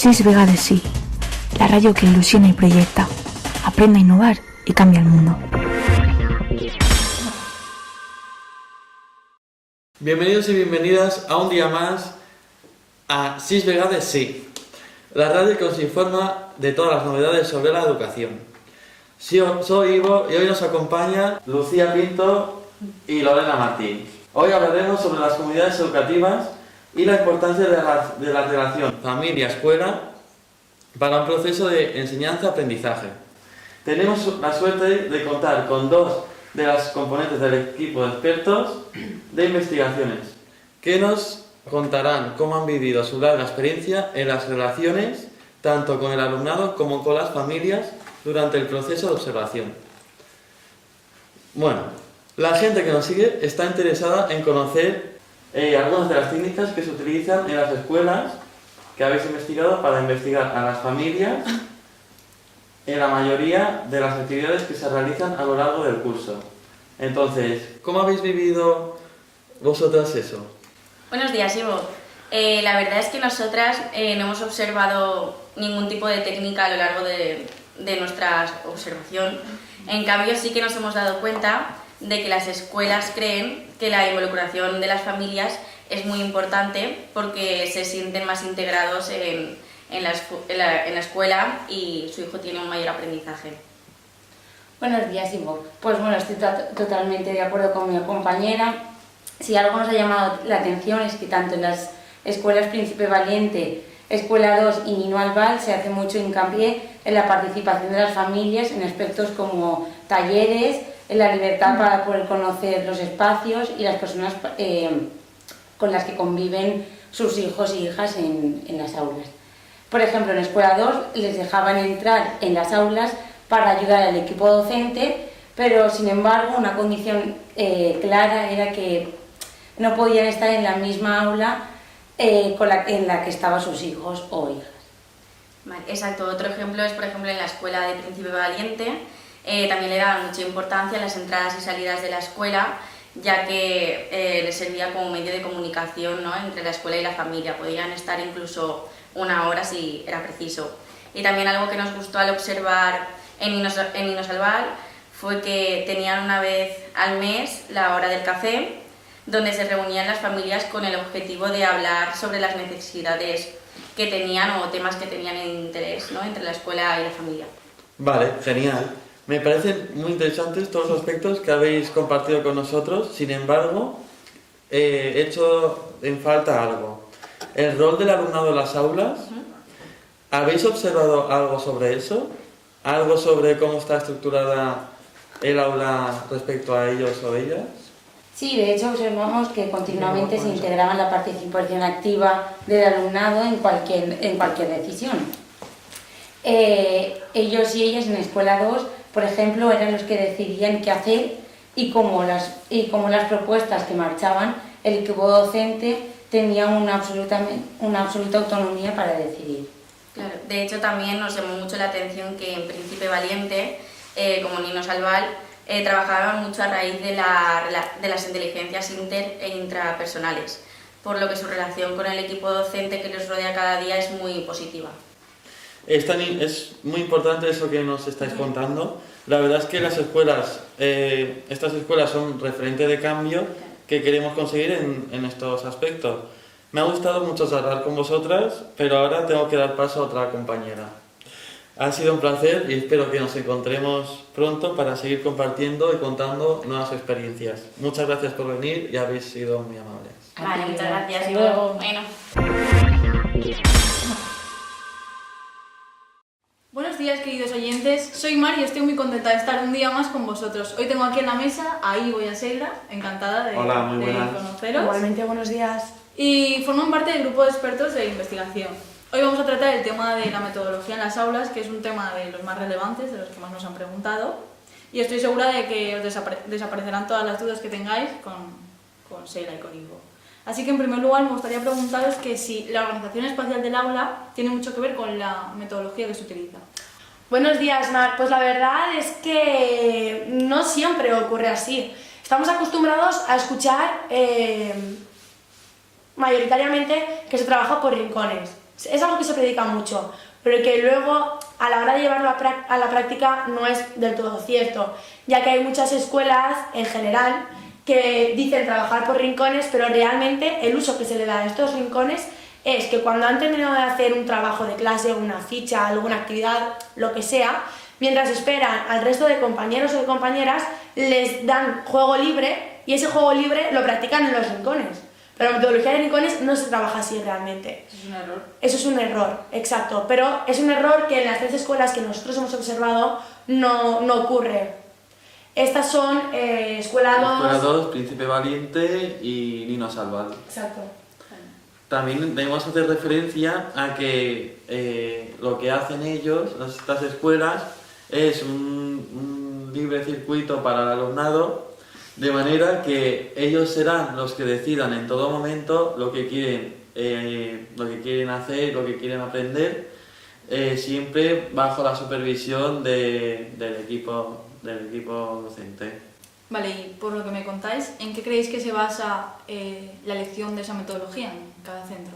6 vegades sí, la radio que ilusiona y proyecta, aprende a innovar y cambia el mundo. Bienvenidos y bienvenidas a un día más a 6 vegades sí, la radio que os informa de todas las novedades sobre la educación. Soy Ivo y hoy nos acompaña Lucía Pinto y Lorena Martín. Hoy hablaremos sobre las comunidades educativas y la importancia de la relación familia-escuela para un proceso de enseñanza-aprendizaje. Tenemos la suerte de contar con dos de las componentes del equipo de expertos de investigaciones que nos contarán cómo han vivido su larga experiencia en las relaciones tanto con el alumnado como con las familias durante el proceso de observación. Bueno, la gente que nos sigue está interesada en conocer algunas de las técnicas que se utilizan en las escuelas que habéis investigado para investigar a las familias en la mayoría de las actividades que se realizan a lo largo del curso. Entonces, ¿cómo habéis vivido vosotras eso? Buenos días, Ivo. La verdad es que nosotras no hemos observado ningún tipo de técnica a lo largo de nuestra observación. En cambio, sí que nos hemos dado cuenta de que las escuelas creen que la involucración de las familias es muy importante porque se sienten más integrados en la escuela y su hijo tiene un mayor aprendizaje. Buenos días, Ivo. Pues bueno, estoy totalmente de acuerdo con mi compañera. Si algo nos ha llamado la atención es que tanto en las escuelas Príncipe Valiente, Escuela 2 y Nino Albal se hace mucho hincapié en la participación de las familias en aspectos como talleres, en la libertad para poder conocer los espacios y las personas con las que conviven sus hijos e hijas en las aulas. Por ejemplo, en Escuela 2 les dejaban entrar en las aulas para ayudar al equipo docente, pero sin embargo una condición clara era que no podían estar en la misma aula en la que estaban sus hijos o hijas. Vale, exacto. Otro ejemplo es, por ejemplo, en la escuela de Príncipe Valiente. También le daban mucha importancia a las entradas y salidas de la escuela, ya que les servía como medio de comunicación, ¿no?, entre la escuela y la familia. Podían estar incluso una hora si era preciso. Y también algo que nos gustó al observar en Nino Albal fue que tenían una vez al mes la hora del café, donde se reunían las familias con el objetivo de hablar sobre las necesidades que tenían o temas que tenían en interés, ¿no?, entre la escuela y la familia. Vale, genial. Me parecen muy interesantes todos los aspectos que habéis compartido con nosotros. Sin embargo, he hecho en falta algo. El rol del alumnado en las aulas. ¿Habéis observado algo sobre eso? ¿Algo sobre cómo está estructurada el aula respecto a ellos o ellas? Sí, de hecho observamos que continuamente se integraba la participación activa del alumnado en cualquier decisión. Ellos y ellas en Escuela 2, por ejemplo, eran los que decidían qué hacer y cómo las propuestas que marchaban, el equipo docente tenía una absoluta autonomía para decidir. Claro, de hecho también nos llamó mucho la atención que en Príncipe Valiente, como Nino Albal, trabajaban mucho a raíz de las inteligencias inter e intrapersonales, por lo que su relación con el equipo docente que les rodea cada día es muy positiva. Es muy importante eso que nos estáis contando. La verdad es que las escuelas, estas escuelas son referente de cambio que queremos conseguir en estos aspectos. Me ha gustado mucho charlar con vosotras, pero ahora tengo que dar paso a otra compañera. Ha sido un placer y espero que nos encontremos pronto para seguir compartiendo y contando nuevas experiencias. Muchas gracias por venir y habéis sido muy amables. Vale, muchas gracias. Hasta luego. Bueno. Buenos días, queridos oyentes. Soy Mari y estoy muy contenta de estar un día más con vosotros. Hoy tengo aquí en la mesa a Ivo y a Sheila, encantada de conoceros. Igualmente, buenos días. Y forman parte del grupo de expertos de investigación. Hoy vamos a tratar el tema de la metodología en las aulas, que es un tema de los más relevantes, de los que más nos han preguntado. Y estoy segura de que os desaparecerán todas las dudas que tengáis con Sheila y con Ivo. Así que en primer lugar me gustaría preguntaros que si la organización espacial del aula tiene mucho que ver con la metodología que se utiliza. Buenos días, Mar. Pues la verdad es que no siempre ocurre así. Estamos acostumbrados a escuchar mayoritariamente que se trabaja por rincones. es algo que se predica mucho, pero que luego a la hora de llevarlo a la práctica no es del todo cierto, ya que hay muchas escuelas en general que dicen trabajar por rincones, pero realmente el uso que se le da a estos rincones es que cuando han terminado de hacer un trabajo de clase, una ficha, alguna actividad, lo que sea, mientras esperan al resto de compañeros o de compañeras, les dan juego libre y ese juego libre lo practican en los rincones. Pero la metodología de rincones no se trabaja así realmente. Eso es un error. Eso es un error, exacto. Pero es un error que en las 3 escuelas que nosotros hemos observado no ocurre. Estas son Escuela 2... Escuela 2, Príncipe Valiente y Nino Salvado. Exacto. También debemos hacer referencia a que lo que hacen ellos, estas escuelas, es un libre circuito para el alumnado, de manera que ellos serán los que decidan en todo momento lo que quieren hacer, lo que quieren aprender, siempre bajo la supervisión del equipo docente. Vale, y por lo que me contáis, ¿en qué creéis que se basa la elección de esa metodología en cada centro?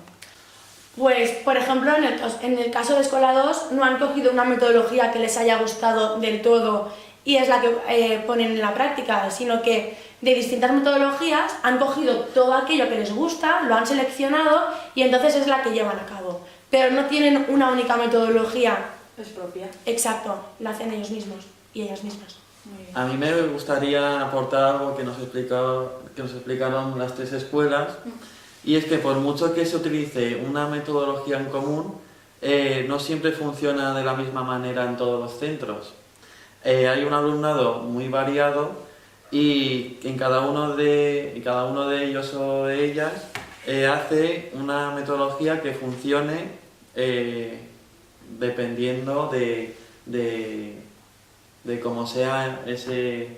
Pues, por ejemplo, en el caso de Escuela 2 no han cogido una metodología que les haya gustado del todo y es la que ponen en la práctica, sino que de distintas metodologías han cogido todo aquello que les gusta, lo han seleccionado y entonces es la que llevan a cabo. Pero no tienen una única metodología. Es propia. Exacto, la hacen ellos mismos y ellas mismas. Muy bien. A mí me gustaría aportar algo que nos explicaron las 3 escuelas, y es que por mucho que se utilice una metodología en común, no siempre funciona de la misma manera en todos los centros. Hay un alumnado muy variado y cada uno de ellos o de ellas hace una metodología que funcione dependiendo de cómo sea ese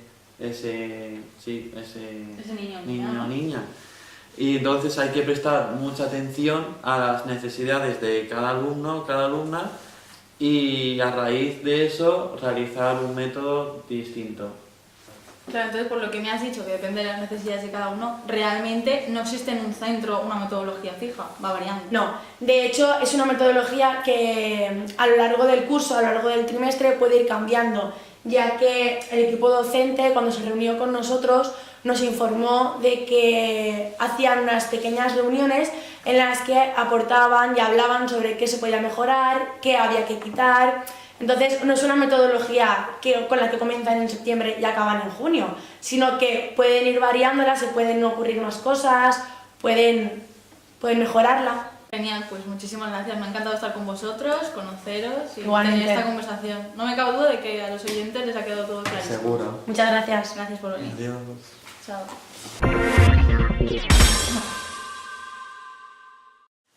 niño o niña. Y entonces hay que prestar mucha atención a las necesidades de cada alumno, cada alumna, y a raíz de eso realizar un método distinto. Claro, entonces por lo que me has dicho, que depende de las necesidades de cada uno, realmente no existe en un centro una metodología fija, va variando. No, de hecho es una metodología que a lo largo del curso, a lo largo del trimestre puede ir cambiando, ya que el equipo docente cuando se reunió con nosotros nos informó de que hacían unas pequeñas reuniones en las que aportaban y hablaban sobre qué se podía mejorar, qué había que quitar. Entonces no es una metodología con la que comienzan en septiembre y acaban en junio, sino que pueden ir variándola, se pueden ocurrir más cosas, pueden mejorarla. Genial, pues muchísimas gracias, me ha encantado estar con vosotros, conoceros y Igualmente. tener esta conversación. No me cabe duda de que a los oyentes les ha quedado todo claro. Seguro. Muchas gracias. Gracias por venir. Adiós. Chao.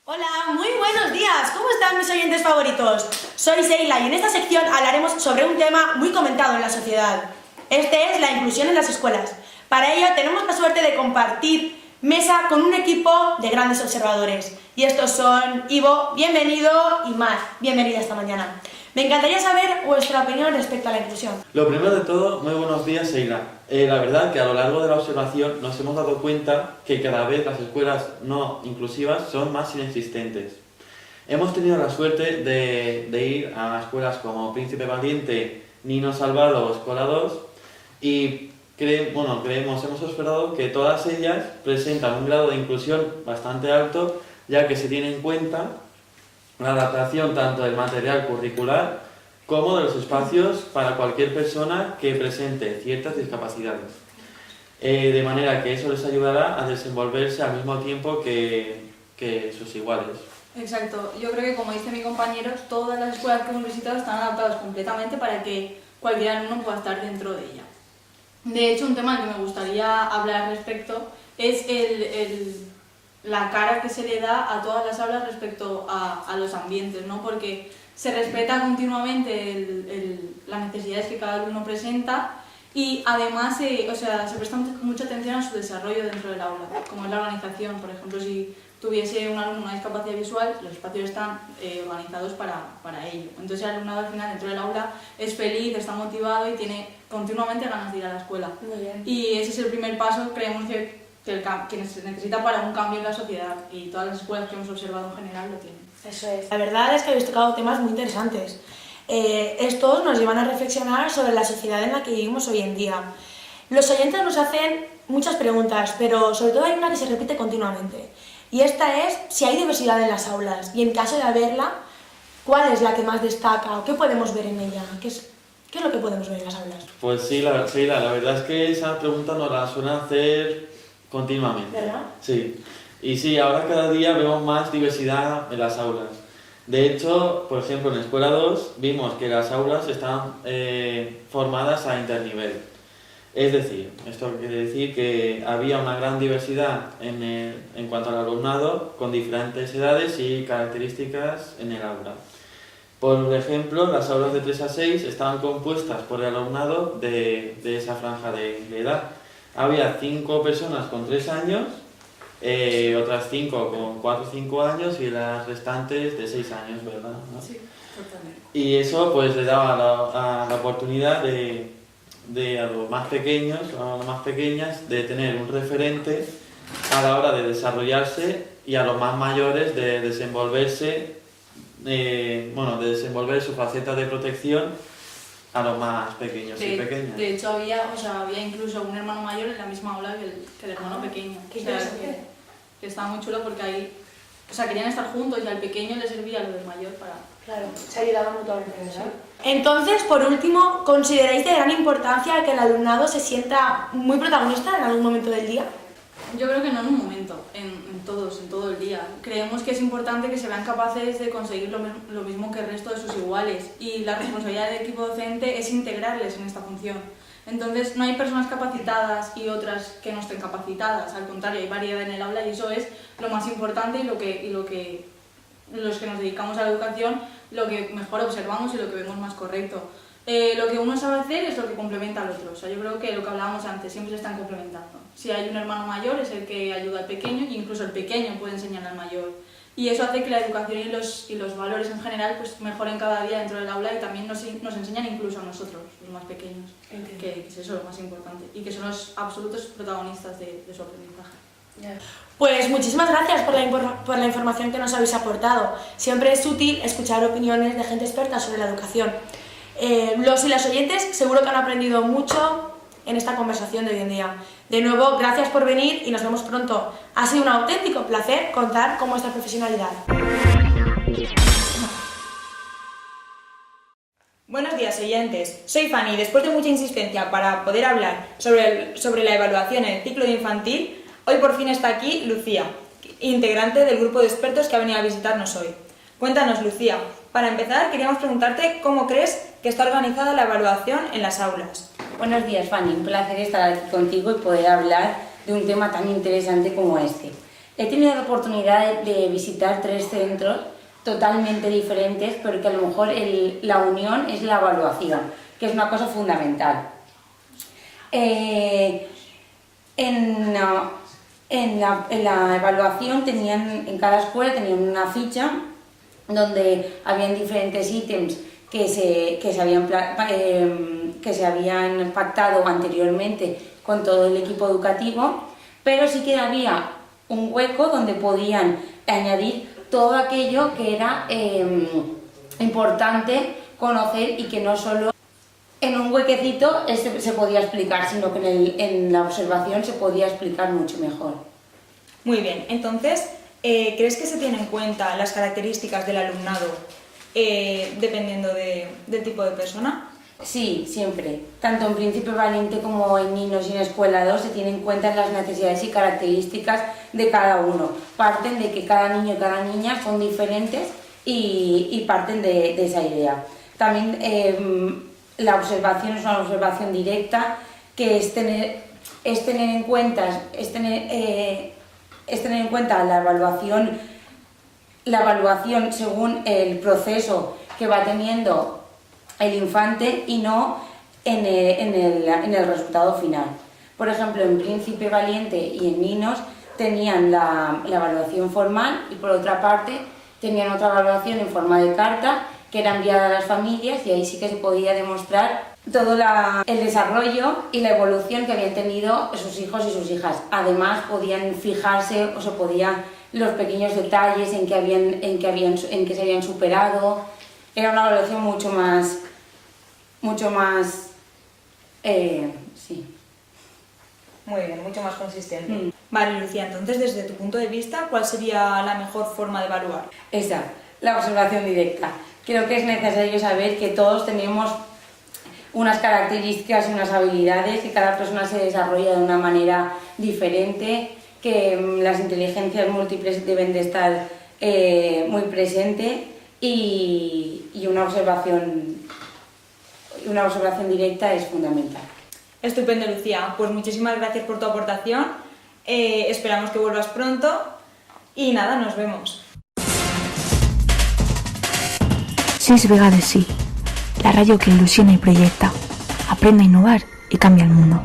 Hola, muy buenos días. ¿Cómo están mis oyentes favoritos? Soy Seila y en esta sección hablaremos sobre un tema muy comentado en la sociedad. Este es la inclusión en las escuelas. Para ello tenemos la suerte de compartir mesa con un equipo de grandes observadores. Y estos son Ivo, bienvenido, y Mar, bienvenida esta mañana. Me encantaría saber vuestra opinión respecto a la inclusión. Lo primero de todo, muy buenos días, Seila. La verdad que a lo largo de la observación nos hemos dado cuenta que cada vez las escuelas no inclusivas son más inexistentes. Hemos tenido la suerte de ir a escuelas como Príncipe Valiente, Nino Salvado o Escuela 2 y hemos observado que todas ellas presentan un grado de inclusión bastante alto, ya que se tiene en cuenta la adaptación tanto del material curricular como de los espacios para cualquier persona que presente ciertas discapacidades. De manera que eso les ayudará a desenvolverse al mismo tiempo que sus iguales. Exacto, yo creo que como dice mi compañero, todas las escuelas que hemos visitado están adaptadas completamente para que cualquier alumno pueda estar dentro de ella. De hecho, un tema al que me gustaría hablar respecto es la cara que se le da a todas las aulas respecto a los ambientes, ¿no? Porque se respeta continuamente las necesidades que cada alumno presenta y además se presta mucha atención a su desarrollo dentro del aula, como es la organización. Por ejemplo, si tuviese un alumno una discapacidad visual, los espacios están organizados para ello. Entonces el alumnado al final dentro del aula es feliz, está motivado y tiene continuamente ganas de ir a la escuela. Muy bien. Y ese es el primer paso, creemos que que se necesita para un cambio en la sociedad, y todas las escuelas que hemos observado en general lo tienen. Eso es. La verdad es que habéis tocado temas muy interesantes. Estos nos llevan a reflexionar sobre la sociedad en la que vivimos hoy en día. Los oyentes nos hacen muchas preguntas, pero sobre todo hay una que se repite continuamente. Y esta es si hay diversidad en las aulas y en caso de haberla, ¿cuál es la que más destaca o qué podemos ver en ella? ¿Qué es lo que podemos ver en las aulas? Pues sí, la verdad es que esa pregunta nos la suelen hacer continuamente. ¿Verdad? Sí. Y sí, ahora cada día vemos más diversidad en las aulas. De hecho, por ejemplo, en Escuela 2 vimos que las aulas están formadas a internivel. Es decir, esto quiere decir que había una gran diversidad en cuanto al alumnado, con diferentes edades y características en el aula. Por ejemplo, las aulas de 3 a 6 estaban compuestas por el alumnado de esa franja de edad. Había 5 personas con 3 años, otras 5 con 4 o 5 años y las restantes de 6 años, ¿verdad? ¿No? Sí, totalmente. Y eso pues le daba la oportunidad a los más pequeños o a las más pequeñas de tener un referente a la hora de desarrollarse y a los más mayores de desenvolverse, de desenvolver su faceta de protección a los más pequeños y pequeñas. De hecho, había incluso un hermano mayor en la misma aula que el hermano pequeño. Qué O sea, interesante. que estaba muy chulo porque ahí, querían estar juntos y al pequeño le servía lo del mayor para... Claro, se ayudaban mutuamente, ¿verdad? Entonces, por último, ¿consideráis de gran importancia que el alumnado se sienta muy protagonista en algún momento del día? Yo creo que no en un momento, en todo el día. Creemos que es importante que se vean capaces de conseguir lo mismo que el resto de sus iguales, y la responsabilidad del equipo docente es integrarles en esta función. Entonces, no hay personas capacitadas y otras que no estén capacitadas, al contrario, hay variedad en el aula y eso es lo más importante y lo que los que nos dedicamos a la educación, lo que mejor observamos y lo que vemos más correcto. Lo que uno sabe hacer es lo que complementa al otro. O sea, yo creo que lo que hablábamos antes, siempre se están complementando. Si hay un hermano mayor es el que ayuda al pequeño e incluso el pequeño puede enseñar al mayor. Y eso hace que la educación y los valores en general pues mejoren cada día dentro del aula y también nos enseñan incluso a nosotros, los más pequeños, que es eso lo más importante y que son los absolutos protagonistas de su aprendizaje. Pues muchísimas gracias por la información que nos habéis aportado. Siempre es útil escuchar opiniones de gente experta sobre la educación. Los y las oyentes seguro que han aprendido mucho en esta conversación de hoy en día. De nuevo, gracias por venir y nos vemos pronto. Ha sido un auténtico placer contar con vuestra profesionalidad. Buenos días, oyentes. Soy Fanny. Después de mucha insistencia para poder hablar sobre la evaluación en el ciclo de infantil, hoy por fin está aquí Lucía, integrante del grupo de expertos que ha venido a visitarnos hoy. Cuéntanos, Lucía. Para empezar, queríamos preguntarte cómo crees que está organizada la evaluación en las aulas. Buenos días, Fanny. Un placer estar aquí contigo y poder hablar de un tema tan interesante como este. He tenido la oportunidad de visitar 3 centros totalmente diferentes, pero que a lo mejor la unión es la evaluación, que es una cosa fundamental. En la evaluación en cada escuela tenían una ficha donde habían diferentes ítems que se habían pactado anteriormente con todo el equipo educativo, pero sí que había un hueco donde podían añadir todo aquello que era importante conocer y que no solo en un huequecito se podía explicar, sino que en la observación se podía explicar mucho mejor. Muy bien, entonces, ¿crees que se tienen en cuenta las características del alumnado dependiendo del tipo de persona? Sí, siempre. Tanto en Príncipe Valiente como en Ninos y en Escuela 2 se tienen en cuenta las necesidades y características de cada uno. Parten de que cada niño y cada niña son diferentes y parten de esa idea. También la observación es una observación directa que es tener en cuenta la evaluación según el proceso que va teniendo el infante y no en el resultado final. Por ejemplo, en Príncipe Valiente y en Ninos tenían la evaluación formal y por otra parte tenían otra evaluación en forma de carta que era enviada a las familias y ahí sí que se podía demostrar el desarrollo y la evolución que habían tenido sus hijos y sus hijas. Además, podían fijarse o se podían los pequeños detalles en que se habían superado. Era una evaluación mucho más sí. Muy bien, mucho más consistente. Vale, Lucía, entonces desde tu punto de vista, ¿cuál sería la mejor forma de evaluar? Esa, la observación directa. Creo que es necesario saber que todos tenemos unas características y unas habilidades, que cada persona se desarrolla de una manera diferente, que las inteligencias múltiples deben de estar muy presentes y una observación directa es fundamental. Estupendo, Lucía. Pues muchísimas gracias por tu aportación. Esperamos que vuelvas pronto y nada, nos vemos. 6 vegades sí, la radio que ilusiona y proyecta, aprende a innovar y cambia el mundo.